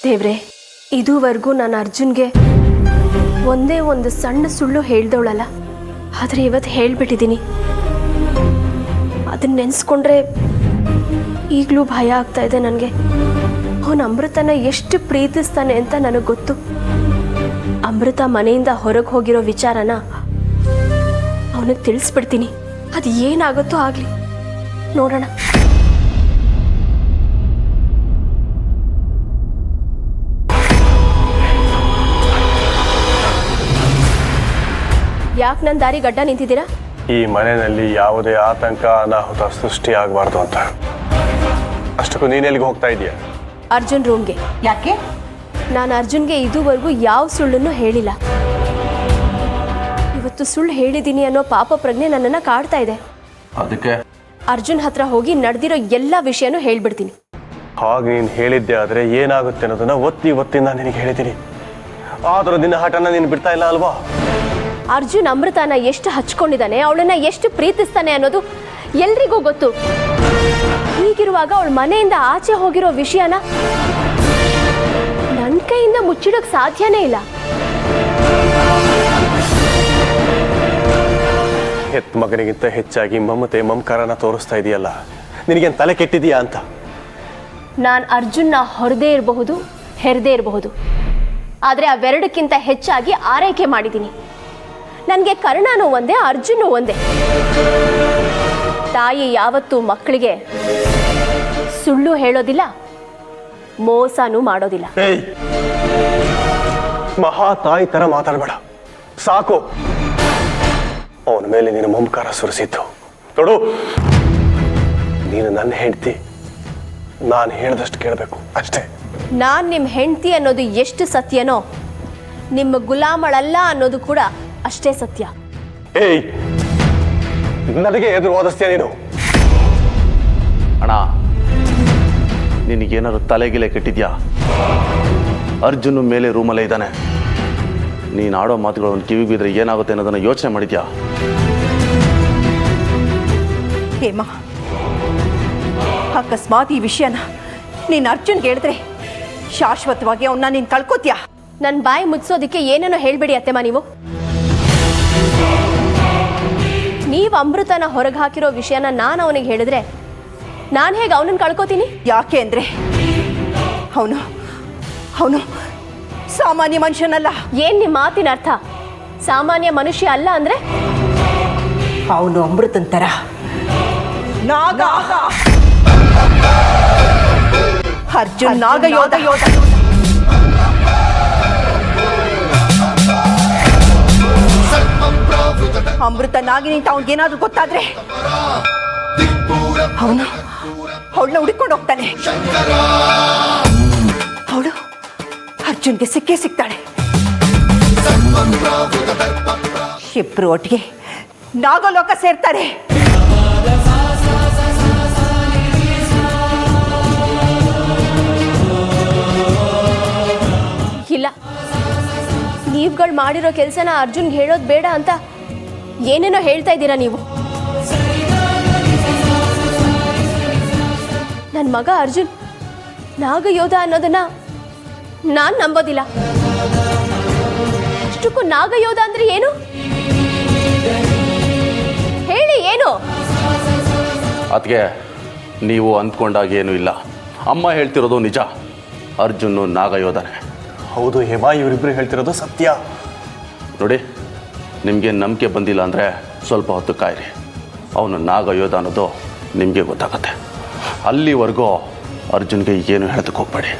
ದೇವ್ರೆ, ಇದುವರೆಗೂ ನಾನು ಅರ್ಜುನ್ಗೆ ಒಂದೇ ಒಂದು ಸಣ್ಣ ಸುಳ್ಳು ಹೇಳ್ದವಳಲ್ಲ, ಆದರೆ ಇವತ್ತು ಹೇಳ್ಬಿಟ್ಟಿದ್ದೀನಿ. ಅದನ್ನ ನೆನೆಸ್ಕೊಂಡ್ರೆ ಈಗಲೂ ಭಯ ಆಗ್ತಾ ಇದೆ ನನಗೆ. ಅವನು ಅಮೃತನ ಎಷ್ಟು ಪ್ರೀತಿಸ್ತಾನೆ ಅಂತ ನನಗೆ ಗೊತ್ತು. ಅಮೃತ ಮನೆಯಿಂದ ಹೊರಗೆ ಹೋಗಿರೋ ವಿಚಾರನ ಅವನಿಗೆ ತಿಳಿಸ್ಬಿಡ್ತೀನಿ. ಅದು ಏನಾಗುತ್ತೋ ಆಗಲಿ, ನೋಡೋಣ. ಯಾಕೆ ನನ್ನ ದಾರಿ ಗಡ್ಡ ನಿಂತಿದ್ದೀರಾ? ಈ ಮನೆಯಲ್ಲಿ ಯಾವುದೇ ಆತಂಕ ಅನಾಹುತ ಸೃಷ್ಟಿ ಆಗಬಾರ್ದು ಅಂತ. ಅಷ್ಟಕ್ಕೂ ನೀನೆಲ್ಲಿಗೆ ಹೋಗ್ತಾ ಇದೀಯಾ? ಅರ್ಜುನ್ ರೂಮ್ಗೆ. ಯಾಕೆ? ನಾನು ಅರ್ಜುನ್ಗೆ ಇದುವರೆಗೂ ಯಾವ ಸುಳ್ಳನ್ನು ಹೇಳಿಲ್ಲ. ಇವತ್ತು ಸುಳ್ಳು ಹೇಳಿದ್ದೀನಿ ಅನ್ನೋ ಪಾಪ ಪ್ರಜ್ಞೆ ನನ್ನನ್ನು ಕಾಡ್ತಾ ಇದೆ. ಅದಕ್ಕೆ ಅರ್ಜುನ್ ಹತ್ರ ಹೋಗಿ ನಡೆದಿರೋ ಎಲ್ಲ ವಿಷಯನೂ ಹೇಳ್ಬಿಡ್ತೀನಿ. ಹಾಗೆ ನೀನು ಹೇಳಿದ್ದೆ ಆದರೆ ಏನಾಗುತ್ತೆ ಅನ್ನೋದನ್ನ ಒತ್ತಿ ನಾನು ನಿನಗೆ ಹೇಳಿದ್ದೀನಿ. ಆದರೂ ನಿನ್ನ ಹಠನ ನೀನು ಬಿಡ್ತಾ ಇಲ್ಲ ಅಲ್ವಾ? ಅರ್ಜುನ್ ಅಮೃತನ ಎಷ್ಟು ಹಚ್ಕೊಂಡಿದ್ದಾನೆ, ಅವಳನ್ನ ಎಷ್ಟು ಪ್ರೀತಿಸ್ತಾನೆ ಅನ್ನೋದು ಎಲ್ರಿಗೂ ಗೊತ್ತು. ಹೀಗಿರುವಾಗ ಅವಳ ಮನೆಯಿಂದ ಆಚೆ ಹೋಗಿರೋ ವಿಷಯನ ನನ್ನ ಕೈಯಿಂದ ಮುಚ್ಚಿಡೋಕೆ ಸಾಧ್ಯನೇ ಇಲ್ಲ. ಹೆತ್ತ ಮಗನಿಗಿಂತ ಹೆಚ್ಚಾಗಿ ಮಮತೆ ಮಮಕಾರನ ತೋರಿಸ್ತಾ ಇದೆಯಲ್ಲ, ನಿನಗೇನು ತಲೆ ಕೆಟ್ಟಿದೆಯಾ ಅಂತ. ನಾನು ಅರ್ಜುನ್ನ ಹೊರದೇ ಇರಬಹುದು, ಹೆರದೇ ಇರಬಹುದು, ಆದರೆ ಅವೆರಡಕ್ಕಿಂತ ಹೆಚ್ಚಾಗಿ ಆರೈಕೆ ಮಾಡಿದ್ದೀನಿ. ನನಗೆ ಕರ್ಣನೂ ಒಂದೇ, ಅರ್ಜುನೂ ಒಂದೇ. ತಾಯಿ ಯಾವತ್ತೂ ಮಕ್ಕಳಿಗೆ ಸುಳ್ಳು ಹೇಳೋದಿಲ್ಲ, ಮೋಸನೂ ಮಾಡೋದಿಲ್ಲ. ಮಹಾ ತಾಯಿ ತರ ಮಾತಾಡಬೇಡ, ಸಾಕು. ಅವನ ಮೇಲೆ ನೀನು ಮಮಕಾರ ಸುರಿಸಿದ್ದು ನೋಡು. ನೀನು ನನ್ನ ಹೆಂಡತಿ, ನಾನು ಹೇಳಿದಷ್ಟು ಕೇಳಬೇಕು ಅಷ್ಟೇ. ನಾನು ನಿಮ್ಮ ಹೆಂಡತಿ ಅನ್ನೋದು ಎಷ್ಟು ಸತ್ಯನೋ, ನಿಮ್ಮ ಗುಲಾಮಳಲ್ಲ ಅನ್ನೋದು ಕೂಡ ಅಷ್ಟೇ ಸತ್ಯ. ಏಯ್, ನನಗೆ ಎದುರು ವಾದಿಸ್ತೀಯ ನೀನು? ಅಣ್ಣ, ನಿನಗೇನಾದ್ರು ತಲೆಗಿಲೆ ಕೆಟ್ಟಿದ್ಯಾ? ಅರ್ಜುನ್ ಮೇಲೆ ರೂಮಲ್ಲೇ ಇದ್ದಾನೆ. ನೀನು ಆಡೋ ಮಾತುಗಳನ್ನು ಕಿವಿಗೆ ಬಿದ್ದರೆ ಏನಾಗುತ್ತೆ ಅನ್ನೋದನ್ನು ಯೋಚನೆ ಮಾಡಿದ್ಯಾ? ಹೇಮಾ, ಅಕಸ್ಮಾತ್ ಈ ವಿಷಯನ ನೀನು ಅರ್ಜುನ್ಗೆ ಹೇಳಿದ್ರೆ ಶಾಶ್ವತವಾಗಿ ಅವನ್ನ ನೀನು ಕಳ್ಕೋತ್ಯಾ. ನನ್ನ ಬಾಯಿ ಮುಚ್ಚೋದಕ್ಕೆ ಏನೇನೋ ಹೇಳ್ಬೇಡಿ ಅತ್ತೆಮ್ಮ. ನೀವು ಅಮೃತನ ಹೊರಗೆ ಹಾಕಿರೋ ವಿಷಯನ ನಾನು ಅವನಿಗೆ ಹೇಳಿದ್ರೆ ನಾನು ಹೇಗೆ ಅವನನ್ನು ಕಳ್ಕೋತೀನಿ? ಯಾಕೆ ಅಂದರೆ ಅವನು ಸಾಮಾನ್ಯ ಮನುಷ್ಯನಲ್ಲ. ಏನ್ ನಿಮ್ಮ ಮಾತಿನ ಅರ್ಥ? ಸಾಮಾನ್ಯ ಮನುಷ್ಯ ಅಲ್ಲ ಅಂದ್ರೆ? ಅವನು ಅಮೃತನ್ ತರ ನಾಗ. ಅರ್ಜುನ್ ನಾಗ ಯೋಧ. ಅಮೃತ ನಾಗಿನಿ ಅಂತ ಅವನಿಗೇನಾದ್ರೂ ಗೊತ್ತಾದ್ರೆ ಅವಳನ್ನ ಹುಡುಕೊಂಡು ಹೋಗ್ತಾನೆ. ಅವಳು ಅರ್ಜುನ್ಗೆ ಸಿಕ್ಕೇ ಸಿಗ್ತಾಳೆ. ಇಬ್ರು ಒಟ್ಟಿಗೆ ನಾಗಲೋಕ ಸೇರ್ತಾರೆ. ಇಲ್ಲ, ನೀವುಗಳು ಮಾಡಿರೋ ಕೆಲಸನ ಅರ್ಜುನ್ಗೆ ಹೇಳೋದು ಬೇಡ ಅಂತ ಏನೇನೋ ಹೇಳ್ತಾ ಇದ್ದೀರಾ ನೀವು. ನನ್ನ ಮಗ ಅರ್ಜುನ್ ನಾಗಯೋಧ ಅನ್ನೋದನ್ನ ನಾನು ನಂಬೋದಿಲ್ಲ. ಅಷ್ಟಕ್ಕೂ ನಾಗಯೋಧ ಅಂದ್ರೆ ಏನು ಹೇಳಿ? ಏನು? ಅದಕ್ಕೆ ನೀವು ಅಂದ್ಕೊಂಡಾಗ ಏನೂ ಇಲ್ಲ. ಅಮ್ಮ ಹೇಳ್ತಿರೋದು ನಿಜ. ಅರ್ಜುನ್ ನಾಗಯೋಧನೆ. ಹೌದು ಹೇಮಾ, ಇವರಿಬ್ರು ಹೇಳ್ತಿರೋದು ಸತ್ಯ. ನೋಡಿ, ನಿಮಗೆ ನಂಬಿಕೆ ಬಂದಿಲ್ಲ ಅಂದರೆ ಸ್ವಲ್ಪ ಹೊತ್ತು ಕಾಯಿರಿ. ಅವನು ನಾಗಯೋಧ ಅನ್ನೋದು ನಿಮಗೆ ಗೊತ್ತಾಗತ್ತೆ. ಅಲ್ಲಿವರೆಗೂ ಅರ್ಜುನ್ಗೆ ಏನು ಹೇಳೋದಕ್ಕೆ ಹೋಗ್ಬೇಡಿ.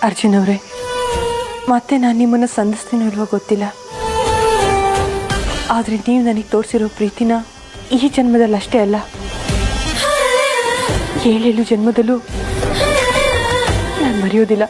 ಅರ್ಜುನ್ ಅವರೇ, ಮತ್ತೆ ನಾನು ನಿಮ್ಮನ್ನು ಸಂಧಿಸ್ತೀನೋ ಇಲ್ವೋ ಗೊತ್ತಿಲ್ಲ, ಆದರೆ ನೀವು ನನಗೆ ತೋರಿಸಿರೋ ಪ್ರೀತಿನ ಈ ಜನ್ಮದಲ್ಲಿ ಅಷ್ಟೇ ಅಲ್ಲ, 7 ಜನ್ಮದಲ್ಲೂ ನಾನು ಮರೆಯೋದಿಲ್ಲ.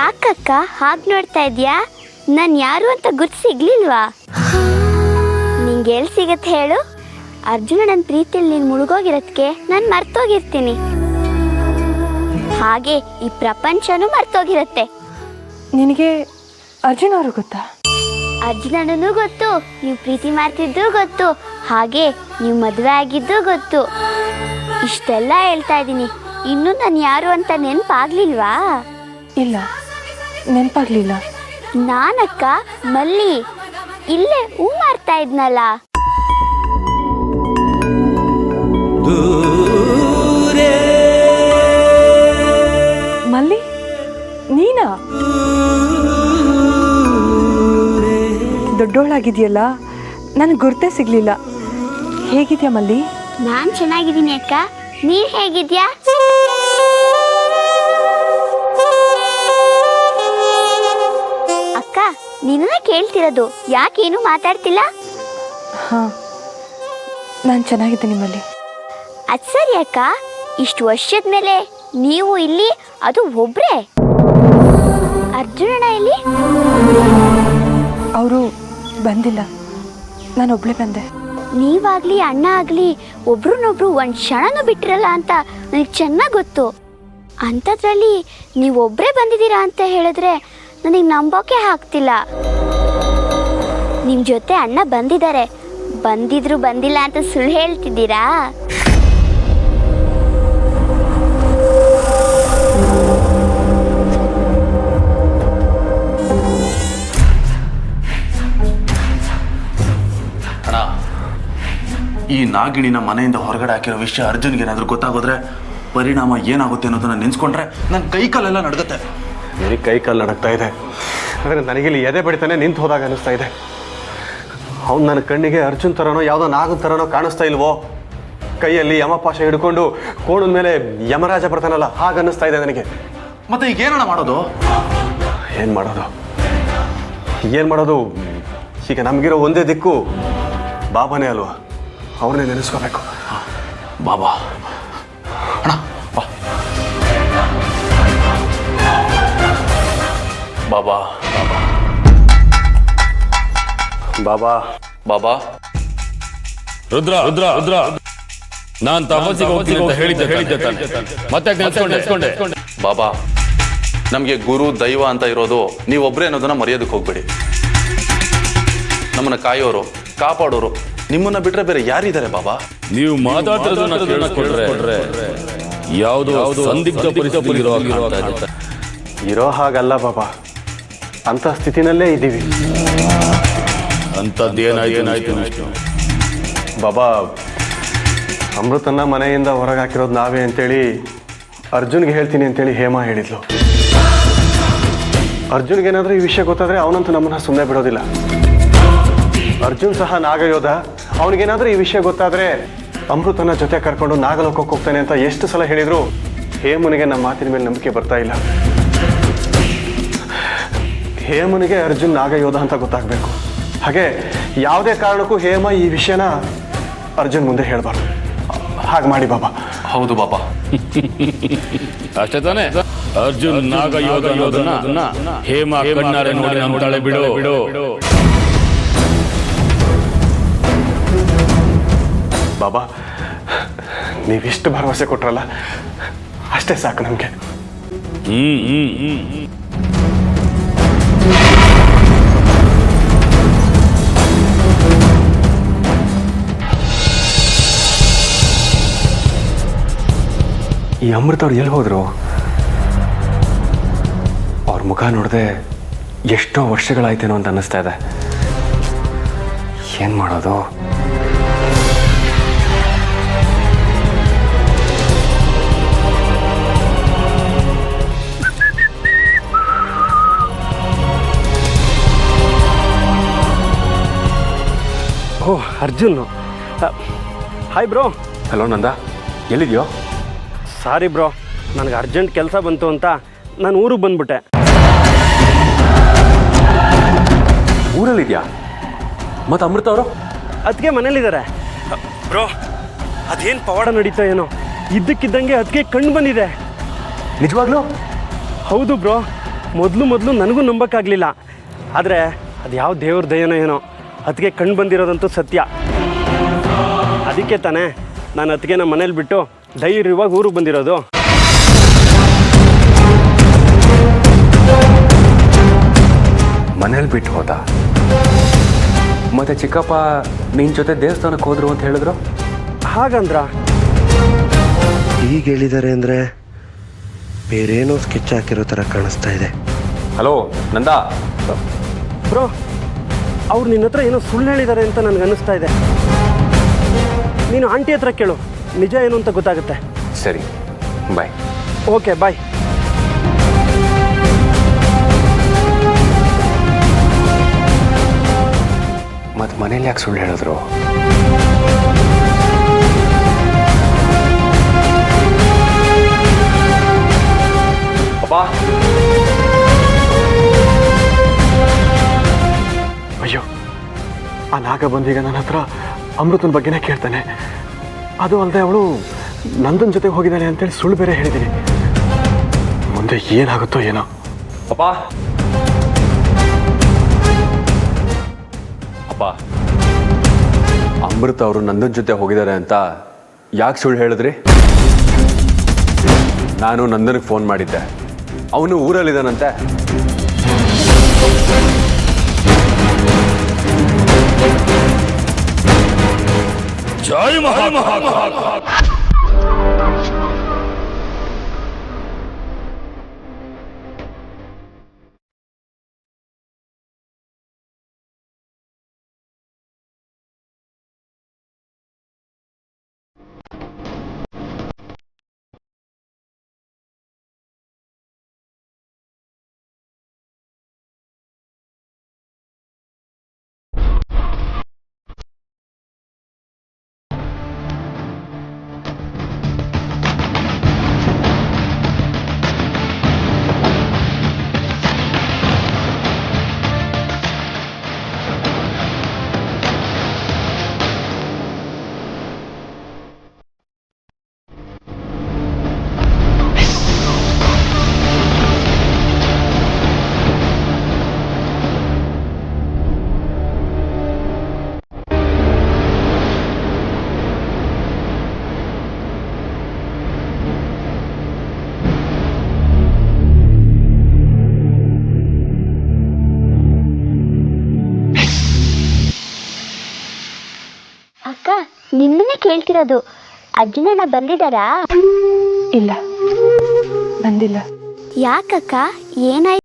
ಯಾಕಕ್ಕ ಹಾಗೆ ನೋಡ್ತಾ ಇದ್ಯಾ? ನಾನು ಯಾರು ಅಂತ ಗುರ್ತು ಸಿಗ್ಲಿಲ್ವಾ? ನಿಂಗೆ ಎಲ್ಲಿ ಸಿಗತ್ತೆ ಹೇಳು? ಅರ್ಜುನ ನನ್ನ ಪ್ರೀತಿಯಲ್ಲಿ ನೀನು ಮುಳುಗೋಗಿರೋದಕ್ಕೆ ನಾನು ಮರ್ತೋಗಿರ್ತೀನಿ. ಹಾಗೆ ಈ ಪ್ರಪಂಚನೂ ಮರ್ತೋಗಿರತ್ತೆ. ನಿನಗೆ ಅರ್ಜುನ್ ಅವರು ಗೊತ್ತಾ? ಅರ್ಜುನನೂ ಗೊತ್ತು, ನೀವು ಪ್ರೀತಿ ಮಾಡ್ತಿದ್ದು ಗೊತ್ತು, ಹಾಗೆ ನೀವು ಮದುವೆ ಆಗಿದ್ದು ಗೊತ್ತು. ಇಷ್ಟೆಲ್ಲ ಹೇಳ್ತಾ ಇದ್ದೀನಿ, ಇನ್ನೂ ನಾನು ಯಾರು ಅಂತ ನೆನಪಾಗ್ಲಿಲ್ವಾ? ಇಲ್ಲ, ನೆನಪಾಗ್ಲಿಲ್ಲ. ನಾನಕ್ಕ ಮಲ್ಲಿ, ಇಲ್ಲೇ ಹೂ ಮಾಡ್ತಾ ಇದ್ನಲ್ಲ. ಮಲ್ಲಿ, ನೀನಾ? ದೊಡ್ಡೋಳಾಗಿದೆಯಲ್ಲ, ನನಗೆ ಗುರ್ತೇ ಸಿಗ್ಲಿಲ್ಲ. ಹೇಗಿದ್ಯಾ ಮಲ್ಲಿ? ನಾನು ಚೆನ್ನಾಗಿದ್ದೀನಿ ಅಕ್ಕ, ನೀನು ಹೇಗಿದ್ಯಾ? ಅಕ್ಕ, ನಿನ್ನ ಕೇಳ್ತಿರೋದು, ಯಾಕೇನು ಮಾತಾಡ್ತಿಲ್ಲ? ಹಾಂ, ನಾನು ಚೆನ್ನಾಗಿದ್ದೀನಿ ಮಲ್ಲಿ. ಅದು ಸರಿ ಅಕ್ಕ, ಇಷ್ಟು ವರ್ಷದ ಮೇಲೆ ನೀವು ಇಲ್ಲಿ, ಅದು ಒಬ್ರೇ? ಅರ್ಜುನಣ್ಣ ಇಲ್ಲಿ? ಅವರು ಬಂದಿಲ್ಲ, ನಾನು ಒಬ್ಳೇ ಬಂದೆ. ನೀವಾಗ್ಲಿ ಅಣ್ಣ ಆಗಲಿ ಒಬ್ರನ್ನೊಬ್ರು ಒಂದು ಕ್ಷಣನೂ ಬಿಟ್ಟಿರಲ್ಲ ಅಂತ ನನಗೆ ಚೆನ್ನಾಗಿ ಗೊತ್ತು. ಅಂಥದ್ರಲ್ಲಿ ನೀವೊಬ್ಬರೇ ಬಂದಿದ್ದೀರಾ ಅಂತ ಹೇಳಿದ್ರೆ ನನಗೆ ನಂಬೋಕೆ ಆಗ್ತಿಲ್ಲ. ನಿಮ್ಮ ಜೊತೆ ಅಣ್ಣ ಬಂದಿದ್ದಾರೆ, ಬಂದಿದ್ರು ಬಂದಿಲ್ಲ ಅಂತ ಸುಳ್ಳು ಹೇಳ್ತಿದ್ದೀರಾ? ಅಣ್ಣ, ಈ ನಾಗಿಣಿನ ಮನೆಯಿಂದ ಹೊರಗಡೆ ಹಾಕಿರೋ ವಿಷಯ ಅರ್ಜುನ್ಗೆ ಏನಾದರೂ ಗೊತ್ತಾಗೋದ್ರೆ ಪರಿಣಾಮ ಏನಾಗುತ್ತೆ ಅನ್ನೋದನ್ನ ನೆನೆಸ್ಕೊಂಡ್ರೆ ನನ್ನ ಕೈ ಕಾಲೆಲ್ಲ ನಡ್ಗತ್ತೆ. ನಿನಗೆ ಕೈ ಕಾಲು ನಡಕ್ತಾ ಇದೆ, ಆದರೆ ನನಗಿಲ್ಲಿ ಎದೆ ಬಡಿತಾನೆ ನಿಂತು ಹೋದಾಗ ಅನ್ನಿಸ್ತಾ ಇದೆ. ಅವ್ನು ನನ್ನ ಕಣ್ಣಿಗೆ ಅರ್ಜುನ್ ಥರನೋ ಯಾವುದೋ ನಾಗನ ಥರನೋ ಕಾಣಿಸ್ತಾ ಇಲ್ವೋ? ಕೈಯಲ್ಲಿ ಯಮಪಾಶ ಹಿಡ್ಕೊಂಡು ಕೋಣದ ಮೇಲೆ ಯಮರಾಜ ಬರ್ತಾನಲ್ಲ, ಹಾಗನ್ನಿಸ್ತಾ ಇದೆ ನನಗೆ. ಮತ್ತೆ ಈಗ ಏನಣ್ಣ ಮಾಡೋದು? ಏನು ಮಾಡೋದು? ಈಗ ನಮಗಿರೋ ಒಂದೇ ದಿಕ್ಕು ಬಾಬಾನೇ ಅಲ್ವಾ, ಅವ್ರನ್ನೇ ನೆನೆಸ್ಕೋಬೇಕು. ಬಾಬಾ ಅಣ್ಣ, ಬಾ. ಬಾಬಾ ಬಾಬಾ ಬಾಬಾ ರುದ್ರ ರುದ್ರ ರುದ್ರ ನಾನ್ ತಪಸ್ಸಿಗೆ ಹೋಗ್ತೀನಿ ಅಂತ ಹೇಳಿದ್ದೆ ತಾನೆ, ಮತ್ತೆ ನೆನ್ಸ್ಕೊಂಡೆ. ಬಾಬಾ, ನಮಗೆ ಗುರು ದೈವ ಅಂತ ಇರೋದು ನೀವೊಬ್ಬರೇ ಅನ್ನೋದನ್ನ ಮರೆಯೋದಕ್ಕೆ ಹೋಗ್ಬೇಡಿ. ನಮ್ಮನ್ನ ಕಾಯೋರು, ಕಾಪಾಡೋರು ನಿಮ್ಮನ್ನ ಬಿಟ್ರೆ ಬೇರೆ ಯಾರಿದ್ದಾರೆ ಬಾಬಾ? ನೀವು ಮಾತಾಡ್ತಿರೋದನ್ನ ಕೇಳಿಸ್ಕೊಂಡ್ರೆ ಯಾವುದೋ ಸಂದಿಗ್ಧ ಪರಿಸ್ಥಿತಿ ಇರೋ ಹಾಗಲ್ಲ ಬಾಬಾ, ಅಂತ ಸ್ಥಿತಿನಲ್ಲೇ ಇದ್ದೀವಿ. ಅಂಥದ್ದೇನಾಯ್ತು? ಬಾಬಾ, ಅಮೃತನ್ನ ಮನೆಯಿಂದ ಹೊರಗೆ ಹಾಕಿರೋದು ನಾವೇ ಅಂತೇಳಿ ಅರ್ಜುನ್ಗೆ ಹೇಳ್ತೀನಿ ಅಂತೇಳಿ ಹೇಮಾ ಹೇಳಿದ್ಲು. ಅರ್ಜುನ್ಗೇನಾದ್ರೂ ಈ ವಿಷಯ ಗೊತ್ತಾದ್ರೆ ಅವನಂತೂ ನಮ್ಮನ್ನ ಸುಮ್ಮನೆ ಬಿಡೋದಿಲ್ಲ. ಅರ್ಜುನ್ ಸಹ ನಾಗಯೋಧ, ಅವನಿಗೇನಾದ್ರೂ ಈ ವಿಷಯ ಗೊತ್ತಾದ್ರೆ ಅಮೃತನ ಜೊತೆ ಕರ್ಕೊಂಡು ನಾಗಲೋಕಕ್ಕೆ ಹೋಗ್ತಾನೆ ಅಂತ ಎಷ್ಟು ಸಲ ಹೇಳಿದ್ರು ಹೇಮನಿಗೆ ನಮ್ಮ ಮಾತಿನ ಮೇಲೆ ನಂಬಿಕೆ ಬರ್ತಾ ಇಲ್ಲ. ಹೇಮನಿಗೆ ಅರ್ಜುನ್ ನಾಗಯೋಧ ಅಂತ ಗೊತ್ತಾಗಬೇಕು. ಹಾಗೆ ಯಾವುದೇ ಕಾರಣಕ್ಕೂ ಹೇಮ ಈ ವಿಷಯನ ಅರ್ಜುನ್ ಮುಂದೆ ಹೇಳಬಾರ್ದು. ಹಾಗೆ ಮಾಡಿ ಬಾಬಾ. ಹೌದು ಬಾಬಾ. ಅಷ್ಟೇ ತಾನೆ? ಅರ್ಜುನ್ ನಾಗ ಯೋಧ ಅನ್ನೋದನ್ನ ಹೇಮ ಕಣ್ಣಾರೆ ನೋಡಿ ನಂಬ್ತಾಳೆ. ಬಿಡು. ಬಾಬಾ, ನೀವಿಷ್ಟು ಭರವಸೆ ಕೊಟ್ರಲ್ಲ, ಅಷ್ಟೇ ಸಾಕು ನಮಗೆ. ಈ ಅಮೃತ ಅವ್ರು ಎಲ್ಲಿ ಹೋದ್ರು? ಅವ್ರ ಮುಖ ನೋಡಿದೆ ಎಷ್ಟೋ ವರ್ಷಗಳಾಯ್ತೇನೋ ಅಂತ ಅನ್ನಿಸ್ತಾ ಇದೆ. ಏನು ಮಾಡೋದು? Oh, Arjun. Hi bro. Hello Nanda, ಎಲ್ಲಿದೆಯೋ? ಸಾರಿ ಬ್ರೋ, ನನಗೆ ಅರ್ಜೆಂಟ್ ಕೆಲಸ ಬಂತು ಅಂತ ನಾನು ಊರಿಗೆ ಬಂದ್ಬಿಟ್ಟೆ. ಊರಲ್ಲಿದ್ಯಾ? ಮತ್ತು ಅಮೃತ ಅವರು? ಅದಕ್ಕೆ ಮನೇಲಿದ್ದಾರೆ ಬ್ರೋ. ಅದೇನು ಪವಾಡ ನಡೀತೋ ಏನೋ, ಇದ್ದಕ್ಕಿದ್ದಂಗೆ ಅದಕ್ಕೆ ಕಣ್ಣು ಬಂದಿದೆ. ನಿಜವಾಗ್ಲೂ? ಹೌದು ಬ್ರೋ, ಮೊದಲು ನನಗೂ ನಂಬಕ್ಕಾಗಲಿಲ್ಲ. ಆದರೆ ಅದು ಯಾವ ದೇವ್ರ ದಯನೋ ಏನೋ ಅದಕ್ಕೆ ಕಣ್ಣು ಬಂದಿರೋದಂತೂ ಸತ್ಯ. ಅದಕ್ಕೆ ತಾನೇ ನಾನು ಅದಕ್ಕೆ ನಮ್ಮ ಮನೇಲಿ ಬಿಟ್ಟು ಧೈರ್ಯವಾಗಿ ಊರಿಗೆ ಬಂದಿರೋದು. ಮನೇಲಿ ಬಿಟ್ಟು ಹೋದ ಮತ್ತೆ ಚಿಕ್ಕಪ್ಪ ನಿನ್ನ ಜೊತೆ ದೇವಸ್ಥಾನಕ್ಕೆ ಹೋದ್ರು ಅಂತ ಹೇಳಿದ್ರು. ಹಾಗಂದ್ರ ಈಗ ಹೇಳಿದ್ದಾರೆ ಅಂದರೆ ಬೇರೇನೋ ಸ್ಕೆಚ್ ಹಾಕಿರೋ ಥರ ಕಾಣಿಸ್ತಾ ಇದೆ. ಹಲೋ ನಂದಾ, ಬ್ರೋ, ಅವ್ರು ನಿನ್ನ ಹತ್ರ ಏನೋ ಸುಳ್ಳು ಹೇಳಿದ್ದಾರೆ ಅಂತ ನನಗೆ ಅನ್ನಿಸ್ತಾ ಇದೆ. ನೀನು ಆಂಟಿ ಹತ್ರ ಕೇಳು, ನಿಜ ಏನು ಅಂತ ಗೊತ್ತಾಗುತ್ತೆ. ಸರಿ ಬಾಯ್. Okay bye. ಮತ್ತು ಮನೇಲಿ ಯಾಕೆ ಸುಳ್ಳು ಹೇಳಿದ್ರು? ಅಪ್ಪಾ, ಅಯ್ಯೋ, ಆ ನಾಗ ಬಂದೀಗ ನನ್ನ ಹತ್ರ ಅಮೃತನ ಬಗ್ಗೆನೇ ಕೇಳ್ತಾನೆ. ಅದು ಅಲ್ಲದೆ ಅವಳು ನಂದನ್ ಜೊತೆಗೆ ಹೋಗಿದ್ದಾನೆ ಅಂತೇಳಿ ಸುಳ್ಳು ಬೇರೆ ಹೇಳಿದ್ದೀನಿ. ಮುಂದೆ ಏನಾಗುತ್ತೋ ಏನೋ. ಅಪ್ಪ ಅಪ್ಪ, ಅಮೃತ ಅವರು ನಂದನ್ ಜೊತೆ ಹೋಗಿದ್ದಾರೆ ಅಂತ ಯಾಕೆ ಸುಳ್ಳು ಹೇಳಿದ್ರಿ? ನಾನು ನಂದನಿಗೆ ಫೋನ್ ಮಾಡಿದ್ದೆ, ಅವನು ಊರಲ್ಲಿದ್ದಾನಂತೆ. ಜೈ ಮಹಾಕಾಳ. ಅಕ್ಕ, ನಿಮ್ಮನ್ನೇ ಕೇಳ್ತಿರೋದು. ಅರ್ಜುನಣ್ಣ ಬಂದಿದ್ದಾರಾ? ಇಲ್ಲ, ಬಂದಿಲ್ಲ. ಯಾಕಕ್ಕ, ಏನಾಯ್ತು?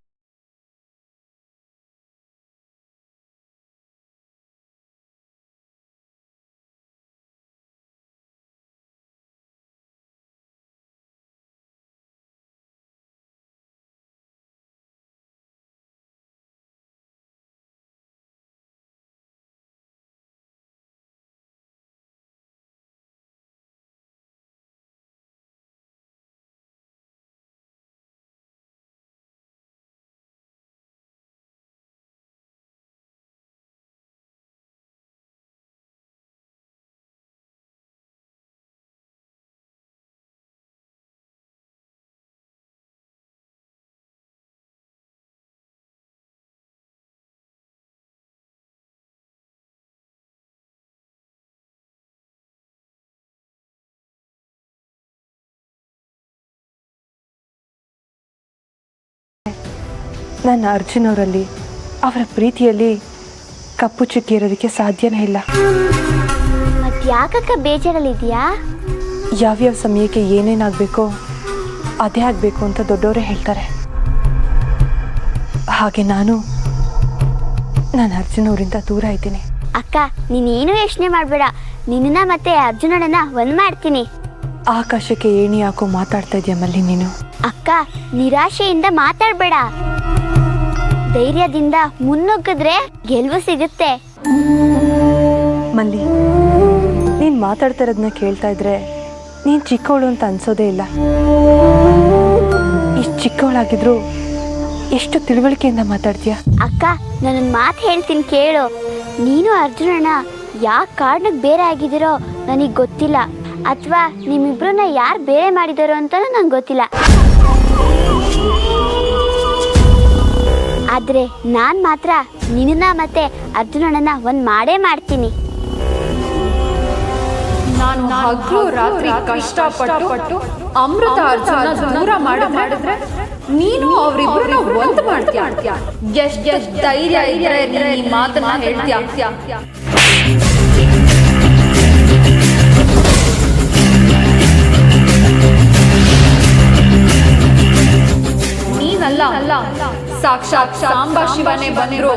ನಾನು ಅರ್ಜುನ್ ಅವರಲ್ಲಿ, ಅವರ ಪ್ರೀತಿಯಲ್ಲಿ ಕಪ್ಪು ಚುಕ್ಕಿ ಇರೋದಕ್ಕೆ ಸಾಧ್ಯನೇ ಇಲ್ಲ. ಮತ್ತೆ ಯಾಕಕ್ಕ ಬೇಜಾರಲ್ಲಿದೆಯಾ? ಯಾವ್ಯಾವ ಸಮಯಕ್ಕೆ ಏನೇನಾಗಬೇಕೋ ಅದೇ ಆಗಬೇಕು ಅಂತ ದೊಡ್ಡವರೇ ಹೇಳ್ತಾರೆ. ಹಾಗೆ ನಾನು ಅರ್ಜುನ್ ಅವರಿಂದ ದೂರ ಇದ್ದೀನಿ. ಅಕ್ಕ, ನೀನೇನು ಯೋಚನೆ ಮಾಡಬೇಡ. ನಿನ್ನ ಮತ್ತೆ ಅರ್ಜುನಣ್ಣನ ಒಂದ್ ಮಾಡ್ತೀನಿ. ಆಕಾಶಕ್ಕೆ ಏಣಿ ಹಾಕೋ ಮಾತಾಡ್ತಾ ಇದೆಯಾ ಮಲ್ಲಿ ನೀನು? ಅಕ್ಕ, ನಿರಾಶೆಯಿಂದ ಮಾತಾಡಬೇಡ. ಧೈರ್ಯದಿಂದ ಮುನ್ನುಗ್ಗಿದ್ರೆ ಗೆಲುವು ಸಿಗುತ್ತೆ. ಮಲ್ಲಿ, ನೀನು ಮಾತಾಡ್ತಾ ಇರೋದನ್ನ ಕೇಳ್ತಾ ಇದ್ರೆ ನೀನು ಚಿಕ್ಕವಳು ಅಂತ ಅನ್ಸೋದೇ ಇಲ್ಲ. ಇಷ್ಟು ಚಿಕ್ಕವಳಾಗಿದ್ರು ಎಷ್ಟು ತಿಳುವಳಿಕೆಯಿಂದ ಮಾತಾಡ್ತೀಯ. ಅಕ್ಕ, ನಾನೊಂದು ಮಾತು ಹೇಳ್ತೀನಿ ಕೇಳು. ನೀನು ಅರ್ಜುನಣ್ಣ ಯಾವ ಕಾರಣಕ್ಕೆ ಬೇರೆ ಆಗಿದ್ದೀರೋ ನನಗೆ ಗೊತ್ತಿಲ್ಲ, ಅಥವಾ ನಿಮ್ಮಿಬ್ರನ್ನ ಯಾರು ಬೇರೆ ಮಾಡಿದಾರೋ ಅಂತ ನಂಗೆ ಗೊತ್ತಿಲ್ಲ. ಆದರೆ ನಾನು ಮಾತ್ರ ನಿನ್ನ ಮತ್ತೆ ಅರ್ಜುನಣ್ಣನ ಒಂದು ಮಾಡೇ ಮಾಡ್ತೀನಿ. ನಾನು ಹಗಲು ರಾತ್ರಿ ಕಷ್ಟಪಟ್ಟು ಅಮೃತ ಅರ್ಜುನ ದೂರ ಮಾಡಿದ್ರೆ ನೀನು ಅವರಿಬ್ಬರನ್ನ ಒಂದು ಮಾಡ್ತೀಯ. ಎಷ್ಟು ಧೈರ್ಯ ಇದ್ರೆ ನೀನು ಈ ಮಾತನ್ನ ಹೇಳ್ತೀಯ? ನೀನಲ್ಲ, ಸಾಕ್ಷಾತ್ ಸಾಂಬ ಶಿವನೇ ಬಂದ್ರು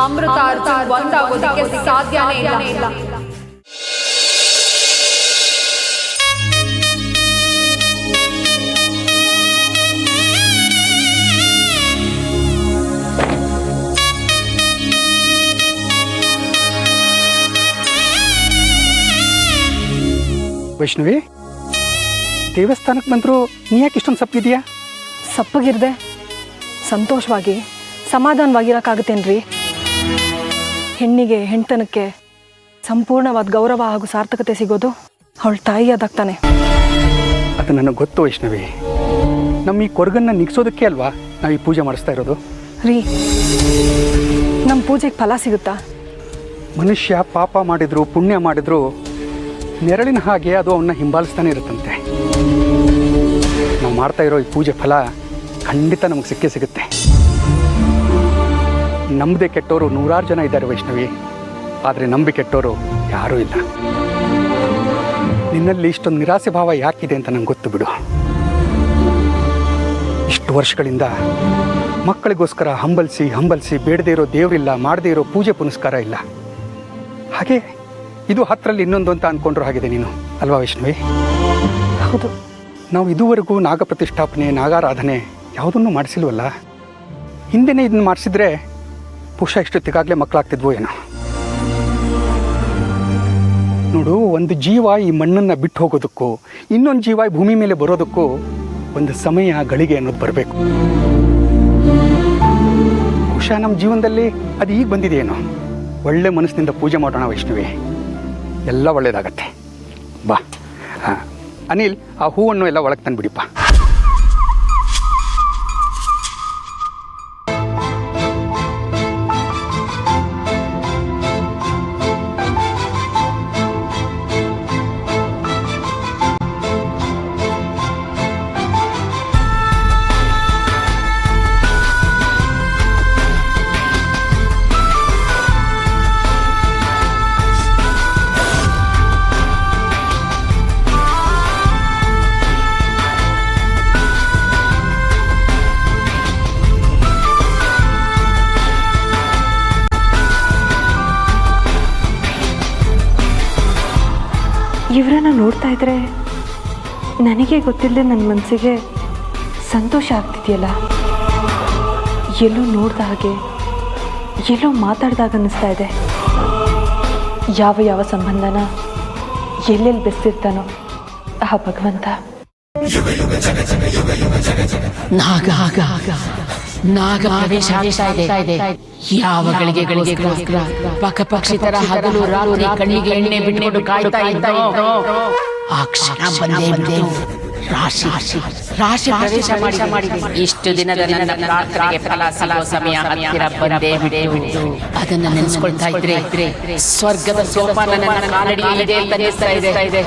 ಅಮೃತ ಅರ್ಜುನ್ ಒಂದಾಗೋದಕ್ಕೆ ಸಾಧ್ಯನೇ ಇಲ್ಲ. ವೈಷ್ಣವಿ, ದೇವಸ್ಥಾನಕ್ಕೆ ಬಂದರೂ ನೀ ಯಾಕೆ ಇಷ್ಟೊಂದು ಸಪ್ಪಗಿದೆಯಾ? ಸಪ್ಪಗಿರ್ದೆ ಸಂತೋಷವಾಗಿ ಸಮಾಧಾನವಾಗಿರೋಕ್ಕಾಗುತ್ತೇನ್ರಿ? ಹೆಣ್ಣಿಗೆ ಹೆಣ್ತನಕ್ಕೆ ಸಂಪೂರ್ಣವಾದ ಗೌರವ ಹಾಗೂ ಸಾರ್ಥಕತೆ ಸಿಗೋದು ಅವಳ ತಾಯಿಯಾದಾಗ್ತಾನೆ. ಅದು ನನಗೆ ಗೊತ್ತು ವೈಷ್ಣವಿ. ನಮ್ಮ ಈ ಕೊರಗನ್ನು ನಿಗ್ಸೋದಕ್ಕೆ ಅಲ್ವಾ ನಾವು ಈ ಪೂಜೆ ಮಾಡಿಸ್ತಾ ಇರೋದು. ರೀ, ನಮ್ಮ ಪೂಜೆಗೆ ಫಲ ಸಿಗುತ್ತಾ? ಮನುಷ್ಯ ಪಾಪ ಮಾಡಿದ್ರು ಪುಣ್ಯ ಮಾಡಿದ್ರು ನೆರಳಿನ ಹಾಗೆ ಅದು ಅವನ್ನ ಹಿಂಬಾಲಿಸ್ತಾನೆ ಇರುತ್ತಂತೆ. ನಾವು ಮಾಡ್ತಾ ಇರೋ ಈ ಪೂಜೆ ಫಲ ಖಂಡಿತ ನಮಗೆ ಸಿಕ್ಕೇ ಸಿಗುತ್ತೆ. ನಂಬದೆ ಕೆಟ್ಟವರು ನೂರಾರು ಜನ ಇದ್ದಾರೆ ವೈಷ್ಣವಿ, ಆದರೆ ನಂಬಿ ಕೆಟ್ಟವರು ಯಾರೂ ಇಲ್ಲ. ನಿನ್ನಲ್ಲಿ ಇಷ್ಟೊಂದು ನಿರಾಸೆ ಭಾವ ಯಾಕಿದೆ ಅಂತ ನಂಗೆ ಗೊತ್ತು ಬಿಡು. ಇಷ್ಟು ವರ್ಷಗಳಿಂದ ಮಕ್ಕಳಿಗೋಸ್ಕರ ಹಂಬಲಿಸಿ ಬೇಡದೇ ಇರೋ ದೇವರಿಲ್ಲ, ಮಾಡದೇ ಇರೋ ಪೂಜೆ ಪುನಸ್ಕಾರ ಇಲ್ಲ. ಹಾಗೆ ಇದು 10ರಲ್ಲಿ ಇನ್ನೊಂದು ಅಂತ ಅಂದ್ಕೊಂಡ್ರು ಹಾಗಿದೆ ನೀನು ಅಲ್ವಾ ವೈಷ್ಣವಿ? ಹೌದು. ನಾವು ಇದುವರೆಗೂ ನಾಗ ಪ್ರತಿಷ್ಠಾಪನೆ, ನಾಗಾರಾಧನೆ ಯಾವುದನ್ನು ಮಾಡಿಸಿಲ್ವಲ್ಲ. ಹಿಂದೆನೇ ಇದನ್ನು ಮಾಡಿಸಿದ್ರೆ ಬಹುಶಃ ಇಷ್ಟೊತ್ತಿಗಾಗಲೇ ಮಕ್ಕಳಾಗ್ತಿದ್ವೋ ಏನೋ. ನೋಡು, ಒಂದು ಜೀವ ಈ ಮಣ್ಣನ್ನು ಬಿಟ್ಟು ಹೋಗೋದಕ್ಕೂ ಇನ್ನೊಂದು ಜೀವ ಈ ಭೂಮಿ ಮೇಲೆ ಬರೋದಕ್ಕೂ ಒಂದು ಸಮಯ, ಗಳಿಗೆ ಅನ್ನೋದು ಬರಬೇಕು. ಬಹುಶಃ ನಮ್ಮ ಜೀವನದಲ್ಲಿ ಅದು ಈಗ ಬಂದಿದೆಯೇನೋ. ಒಳ್ಳೆ ಮನಸ್ಸಿನಿಂದ ಪೂಜೆ ಮಾಡೋಣ ವೈಷ್ಣವಿ, ಎಲ್ಲ ಒಳ್ಳೆಯದಾಗತ್ತೆ. ಬಾ ಅನಿಲ್, ಆ ಹೂವನ್ನು ಎಲ್ಲ ಒಳಗೆ ತಂದುಬಿಡಿಪ್ಪ. ಇವರನ್ನು ನೋಡ್ತಾ ಇದ್ರೆ ನನಗೆ ಗೊತ್ತಿಲ್ಲದೆ ನನ್ನ ಮನಸ್ಸಿಗೆ ಸಂತೋಷ ಆಗ್ತಿದೆಯಲ್ಲ. ಎಲ್ಲೋ ನೋಡ್ದ ಹಾಗೆ, ಎಲ್ಲೋ ಮಾತಾಡ್ದಾಗ ಅನ್ನಿಸ್ತಾ ಇದೆ. ಯಾವ ಸಂಬಂಧನ ಎಲ್ಲೆಲ್ಲಿ ಬೆಸ್ತಿರ್ತಾನೋ ಆ ಭಗವಂತ. ನಾಗ ಪ್ರವೇಶ ಆಗ್ತಾ ಇದೆ. ಯಾವ ಗಳಿಗೆಗೋಸ್ಕರ ಪಕ್ಷಿ ತರ ಹಗಲು ರಾತ್ರಿ ಕಣ್ಣಿಗೆ ಎಣ್ಣೆ ಬಿಟ್ಕೊಂಡು ಕಾಯ್ತಾ ಇದ್ದೋ ಆ ಕ್ಷಣ ಬಂದೇ ರಾಶಿ ಪ್ರವೇಶ ಮಾಡಿದೆ. ಇಷ್ಟು ದಿನದ ನನ್ನ ಪ್ರಾರ್ಥನೆಗೆ ಫಲ ಸಿಗೋ ಸಮಯ ಹತ್ತಿರ ಬಂದೇ ಬಿಟ್ಟು ಅದನ್ನ ನೆನೆಸ್ಕೊಳ್ತಾ ಇದ್ರೆ ಸ್ವರ್ಗದ ಸೋಪಾನ ನನ್ನ ಕಾಲಡಿಯಿದೆ ಅಂತ ಅನಿಸ್ತಾ ಇದೆ.